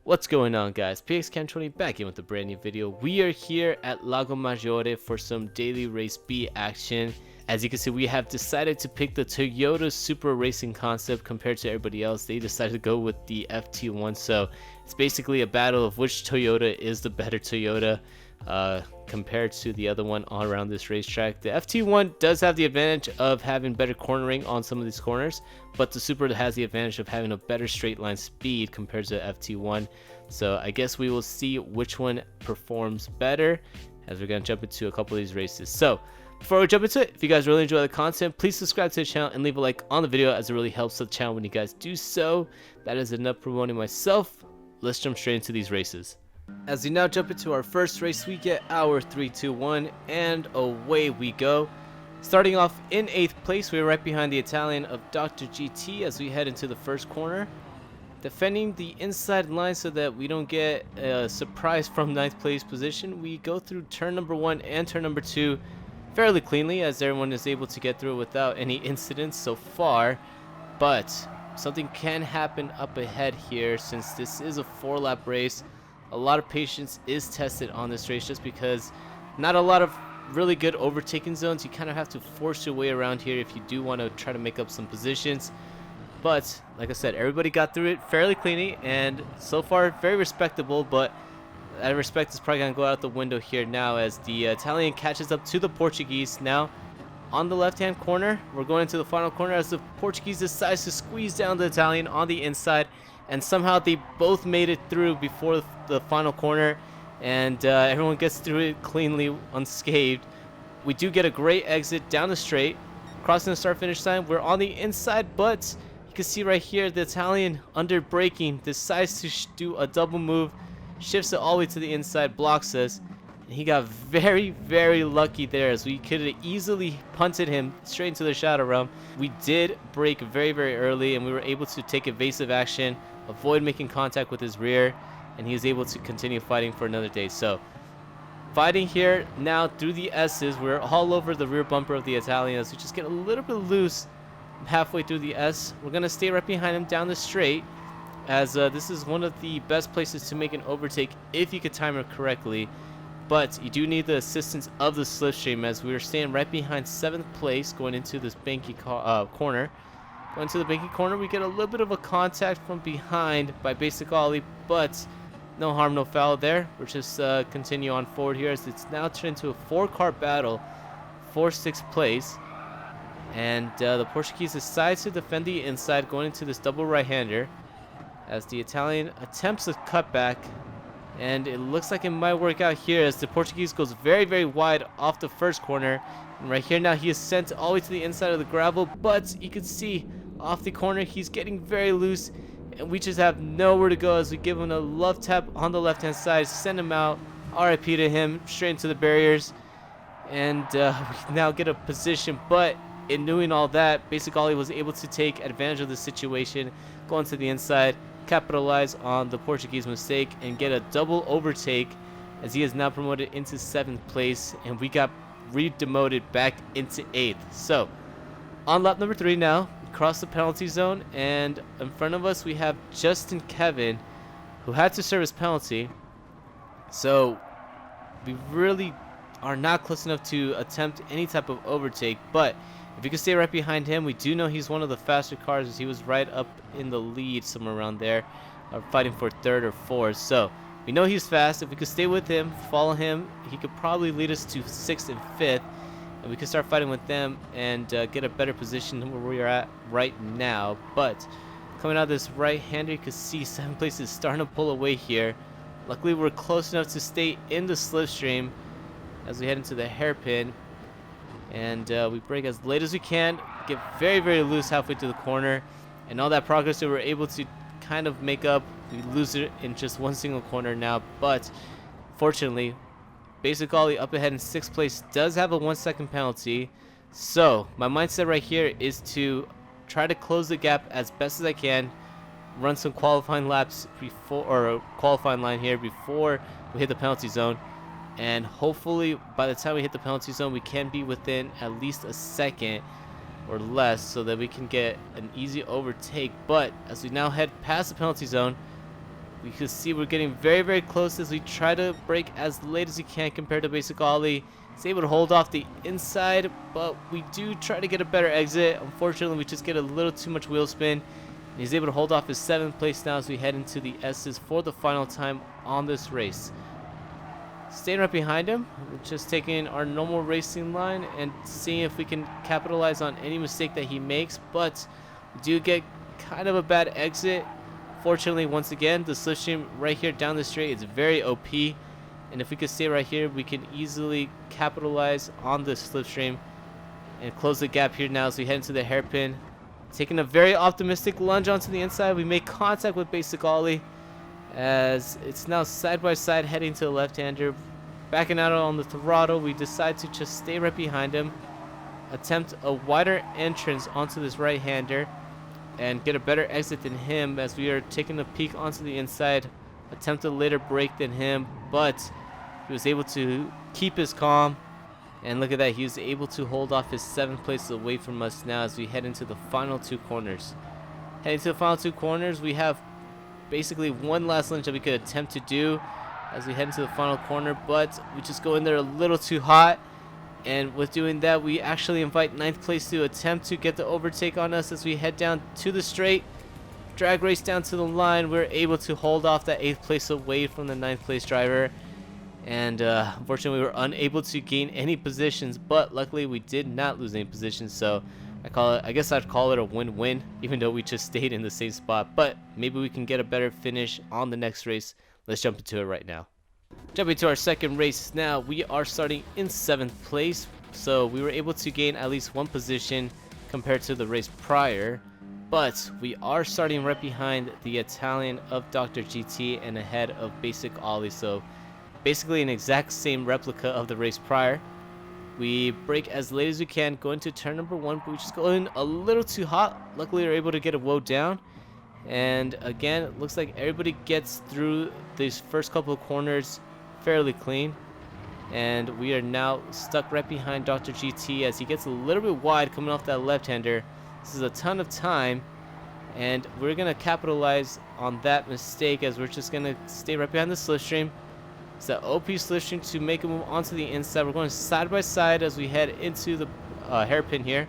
What's going on, guys? PXCam20 back in with a brand new video. We are here at Lago Maggiore for some daily race B action. As you can see, we have decided to pick the Toyota Super Racing concept compared to everybody else. They decided to go with the FT1, so it's basically a battle of which Toyota is the better Toyota compared to the other one all around this racetrack. The FT1 does have the advantage of having better cornering on some of these corners, but the Super has the advantage of having a better straight line speed compared to FT1. So I guess we will see which one performs better as we're going to jump into a couple of these races. So before we jump into it, if you guys really enjoy the content, please subscribe to the channel and leave a like on the video, as it really helps the channel when you guys do so. That is enough promoting myself. Let's jump straight into these races. As we now jump into our first race, we get our 3, 2, 1, and away we go. Starting off in 8th place, we're right behind the Italian of Dr. GT as we head into the first corner. Defending the inside line so that we don't get a surprise from 9th place position, we go through turn number 1 and turn number 2 fairly cleanly, as everyone is able to get through without any incidents so far. But something can happen up ahead here, since this is a 4-lap race. A lot of patience is tested on this race, just because not a lot of really good overtaking zones. You kind of have to force your way around here if you do want to try to make up some positions. But like I said, everybody got through it fairly cleanly, and so far very respectable. But that respect is probably going to go out the window here now, as the Italian catches up to the Portuguese. Now on the left hand corner, we're going into the final corner as the Portuguese decides to squeeze down the Italian on the inside, and somehow they both made it through before the final corner, and everyone gets through it cleanly, unscathed. We do get a great exit down the straight, crossing the start finish line. We're on the inside, but you can see right here the Italian, under braking, decides to do a double move, shifts it all the way to the inside, blocks us. And he got very, very lucky there, as we could have easily punted him straight into the shadow realm. We did brake very, very early, and we were able to take evasive action, avoid making contact with his rear, and he was able to continue fighting for another day. So fighting here now through the S's, we're all over the rear bumper of the Italian as we just get a little bit loose halfway through the S. We're gonna stay right behind him down the straight, as this is one of the best places to make an overtake if you could time it correctly. But you do need the assistance of the slipstream, as we are staying right behind 7th place going into this banky corner. Going to the banky corner, we get a little bit of a contact from behind by Basic Ollie, but no harm, no foul there. We're just continue on forward here, as it's now turned into a 4-car battle for 6th place. And the Portuguese decides to defend the inside, going into this double right-hander, as the Italian attempts a cutback. And it looks like it might work out here, as the Portuguese goes very, very wide off the first corner. And right here now he is sent all the way to the inside of the gravel, but you can see off the corner he's getting very loose, and we just have nowhere to go, as we give him a love tap on the left hand side, send him out, RIP to him, straight into the barriers. And we now get a position, but in doing all that, Basic Ollie was able to take advantage of the situation, go into the inside, capitalize on the Portuguese mistake, and get a double overtake, as he is now promoted into 7th place, and we got re-demoted back into 8th. So on lap number 3 now, we cross the penalty zone, and in front of us we have Justin Kevin, who had to serve his penalty. So we really are not close enough to attempt any type of overtake, but if you can stay right behind him, we do know he's one of the faster cars, as he was right up in the lead somewhere around there, fighting for 3rd or 4th. So we know he's fast. If we could stay with him, follow him, he could probably lead us to 6th and 5th, and we can start fighting with them and get a better position than where we are at right now. But coming out of this right-hander, you can see 7th place is starting to pull away here. Luckily we're close enough to stay in the slipstream as we head into the hairpin. And we brake as late as we can, get very, very loose halfway through the corner, and all that progress that we're able to kind of make up, we lose it in just one single corner now. But fortunately, Basic Ollie up ahead in 6th place does have a 1-second penalty. So my mindset right here is to try to close the gap as best as I can, run some qualifying laps before, or a qualifying line here before we hit the penalty zone. And hopefully by the time we hit the penalty zone, we can be within at least a second or less, so that we can get an easy overtake. But as we now head past the penalty zone, We can see we're getting very close as we try to break as late as we can compared to basic ollie. He's able to hold off the inside, but we do try to get a better exit. Unfortunately, we just get a little too much wheel spin. And he's able to hold off his 7th place now as we head into the S's for the final time on this race. Staying right behind him, we're just taking our normal racing line and seeing if we can capitalize on any mistake that he makes, but we do get kind of a bad exit. Fortunately, once again, the slipstream right here down the straight is very OP, and if we could stay right here, we can easily capitalize on the slipstream and close the gap here now as we head into the hairpin. Taking a very optimistic lunge onto the inside, we make contact with basic ollie as it's now side by side heading to the left-hander. Backing out on the throttle, we decide to just stay right behind him, attempt a wider entrance onto this right-hander, and get a better exit than him as we are taking a peek onto the inside, attempt a later break than him, but he was able to keep his calm. And look at that, he was able to hold off his 7th place away from us now as we head into the final 2 corners. Heading to the final 2 corners, we have basically one last lunge that we could attempt to do as we head into the final corner, but we just go in there a little too hot. And with doing that, we actually invite 9th place to attempt to get the overtake on us as we head down to the straight. Drag race down to the line, we're able to hold off that 8th place away from the 9th place driver. And unfortunately, we were unable to gain any positions, but luckily we did not lose any positions, so I guess I'd call it a win-win, even though we just stayed in the same spot. But maybe we can get a better finish on the next race. Let's jump into it right now. Jumping to our second race now, we are starting in 7th place, so we were able to gain at least 1 position compared to the race prior, but we are starting right behind the Italian of Dr. GT and ahead of basic ollie, so basically an exact same replica of the race prior. We brake as late as we can, go into turn number 1, but we just go in a little too hot. Luckily, we're able to get a woe down. And again, it looks like everybody gets through these first couple of corners fairly clean. And we are now stuck right behind Dr. GT as he gets a little bit wide coming off that left-hander. This is a ton of time, and we're going to capitalize on that mistake as we're just going to stay right behind the slipstream. It's the OP slipstream to make a move onto the inside. We're going side by side as we head into the hairpin here.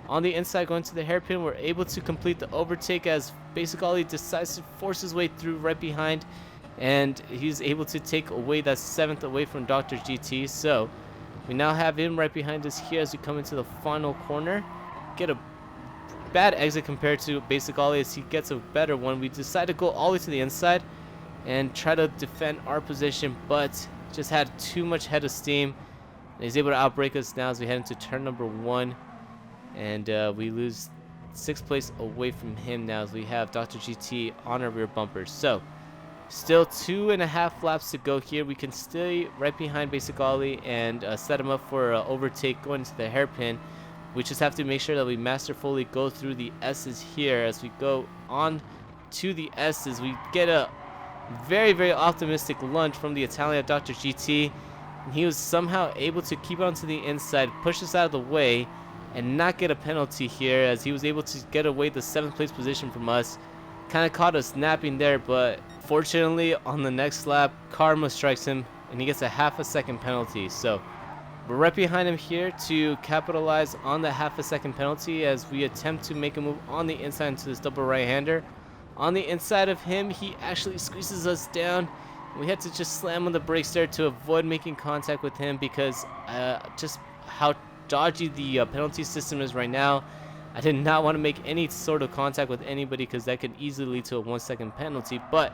On the inside, going to the hairpin, we're able to complete the overtake as basic ollie decides to force his way through right behind, and he's able to take away that 7th away from Dr. GT. So we now have him right behind us here as we come into the final corner. Get a bad exit compared to basic ollie as he gets a better one. We decide to go all the way to the inside and try to defend our position, but just had too much head of steam. And he's able to outbrake us now as we head into turn number 1, and we lose 6th place away from him now as we have Dr. GT on our rear bumpers. So still 2.5 laps to go here. We can stay right behind basic ollie and set him up for an overtake going into the hairpin. We just have to make sure that we masterfully go through the S's here. As we go on to the S's, we get a very optimistic lunge from the Italian Dr. GT, and he was somehow able to keep onto the inside, push us out of the way, and not get a penalty here as he was able to get away the 7th place position from us. Kind of caught us napping there, but fortunately on the next lap, karma strikes him and he gets a half a second penalty. So we're right behind him here to capitalize on the half a second penalty as we attempt to make a move on the inside into this double right-hander. On the inside of him, he actually squeezes us down. We had to just slam on the brakes there to avoid making contact with him because just how dodgy the penalty system is right now. I did not want to make any sort of contact with anybody because that could easily lead to a 1-second penalty. But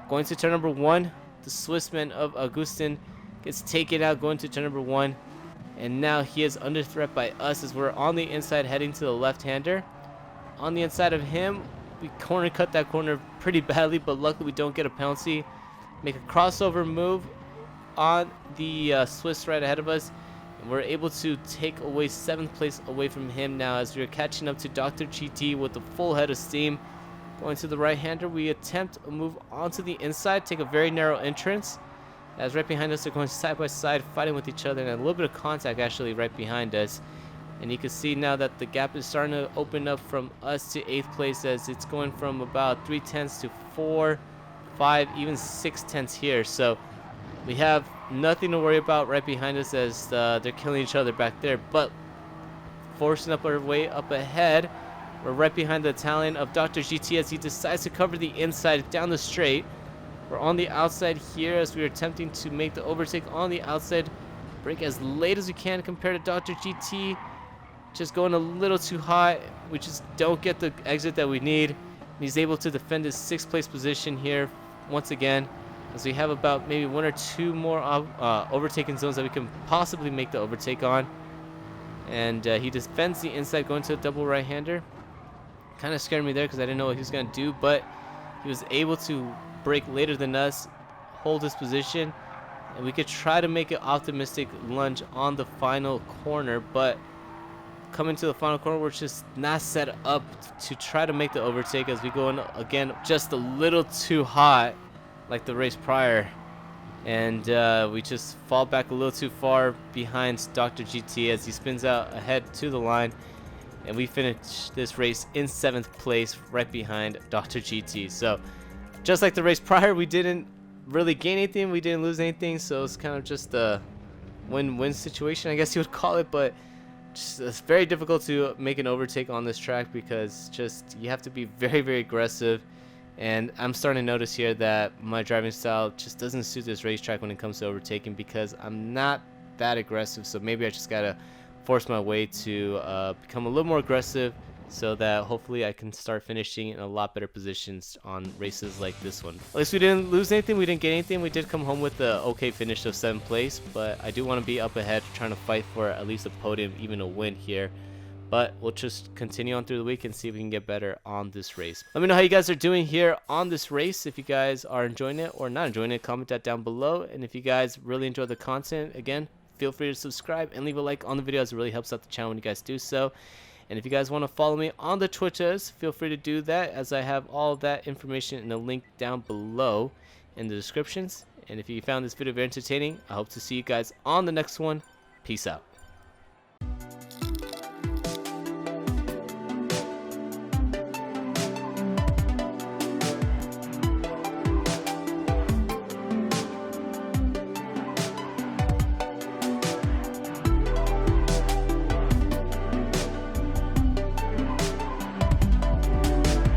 going to turn number 1, the Swissman of Augustin gets taken out going to turn number 1. And now he is under threat by us as we're on the inside heading to the left-hander. On the inside of him, we corner cut that corner pretty badly, but luckily we don't get a penalty. Make a crossover move on the Swiss right ahead of us, and we're able to take away 7th place away from him now as we're catching up to Dr. GT with a full head of steam. Going to the right-hander, we attempt a move onto the inside, take a very narrow entrance. As right behind us, they're going side by side, fighting with each other, and a little bit of contact actually right behind us. And you can see now that the gap is starting to open up from us to 8th place as it's going from about 3/10 to 4 5, even 6/10 here. So we have nothing to worry about right behind us as they're killing each other back there. But forcing up our way up ahead, we're right behind the Italian of Dr. GT as he decides to cover the inside down the straight. We're on the outside here as we are attempting to make the overtake on the outside. Brake as late as we can compared to Dr. GT. Just going a little too hot. We just don't get the exit that we need. He's able to defend his 6th place position here once again, as we have about maybe 1 or 2 more overtaking zones that we can possibly make the overtake on. And he defends the inside going to a double right-hander. Kind of scared me there because I didn't know what he was going to do, but he was able to brake later than us, hold his position, and we could try to make an optimistic lunge on the final corner. But coming to the final corner, we're just not set up to try to make the overtake as we go in again just a little too hot like the race prior, and we just fall back a little too far behind Dr. GT as he spins out ahead to the line, and we finish this race in 7th place right behind Dr. GT. So just like the race prior, we didn't really gain anything, we didn't lose anything, so it's kind of just a win-win situation, I guess you would call it. But it's very difficult to make an overtake on this track because just you have to be very, very aggressive. And I'm starting to notice here that my driving style just doesn't suit this racetrack when it comes to overtaking because I'm not that aggressive. So maybe I just gotta force my way to become a little more aggressive so that hopefully I can start finishing in a lot better positions on races like this one. At least we didn't lose anything, we didn't get anything. We did come home with the okay finish of 7th place, but I do want to be up ahead trying to fight for at least a podium, even a win here. But we'll just continue on through the week and see if we can get better on this race. Let me know how you guys are doing here on this race. If you guys are enjoying it or not enjoying it, comment that down below. And if you guys really enjoy the content, again, feel free to subscribe and leave a like on the video as it really helps out the channel when you guys do so. And if you guys want to follow me on the Twitches, feel free to do that as I have all that information in a link down below in the descriptions. And if you found this video very entertaining, I hope to see you guys on the next one. Peace out.